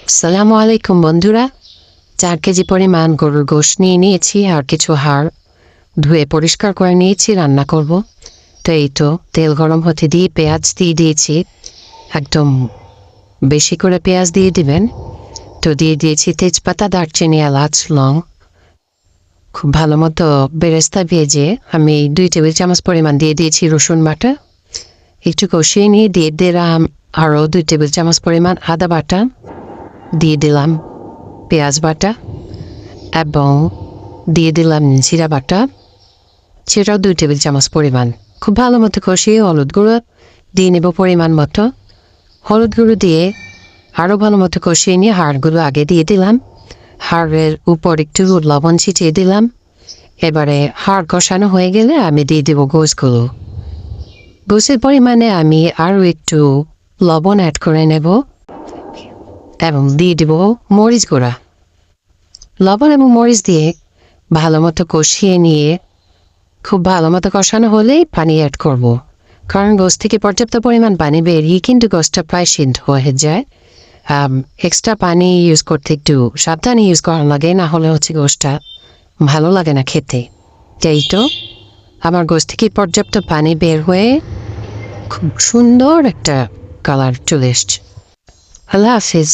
আসসালামু আলাইকুম বন্ধুরা। 4 কেজি পরিমাণ গরুর গোশত নিয়ে নিয়েছি আর কিছু হাড় ধুয়ে পরিষ্কার করে নিয়েছি, রান্না করব। তো এই তো তেল গরম হতে দিয়ে পেঁয়াজ দিয়ে দিয়েছি, একদম বেশি করে পেঁয়াজ দিয়ে দিবেন। তো দিয়ে দিয়েছি তেজপাতা, দারচিনি, এলাচ, লং। খুব ভালো মতো বেরেস্তা ভেজে আমি 2 টেবিল চামচ পরিমাণ দিয়ে দিয়েছি রসুন বাটা। একটু কষিয়ে নিয়ে দিয়ে দিলাম আরও 2 টেবিল চামচ পরিমাণ আদা বাটা, দিয়ে দিলাম পেঁয়াজ বাটা এবং দিয়ে দিলাম জিরা বাটা, সেটাও 2 টেবিল চামচ পরিমাণ। খুব ভালো মতো কষিয়ে হলুদ গুঁড়ো দিয়ে নেব পরিমাণ মতো। হলুদ গুঁড়ো দিয়ে আরও ভালো মতো কষিয়ে নিয়ে হাড়গুলো আগে দিয়ে দিলাম, হাড়ের উপর একটু লবণ ছিটিয়ে দিলাম। এবারে হাড় কষানো হয়ে গেলে আমি দিয়ে দেবো গোশগুলো। গোশের পরিমাণে আমি আরও একটু লবণ অ্যাড করে নেব এবং দিয়ে দেব মরিচ গুঁড়া। লবণ এবং মরিচ দিয়ে ভালো মতো কষিয়ে নিয়ে খুব ভালো মতো কষানো হলেই পানি অ্যাড করব, কারণ গোশ থেকে পর্যাপ্ত পরিমাণ পানি বেরিয়ে কিন্তু গোশটা প্রায় সিদ্ধ হয়ে যায়। এক্সট্রা পানি ইউজ করতে একটু সাবধানে ইউজ করা লাগে, না হলে গোশটা ভালো লাগে না খেতে। এই তো আমার গোশ থেকে পর্যাপ্ত পানি বের হয়ে খুব সুন্দর একটা কালার চলে এসছে। আল্লাহ হাফিজ।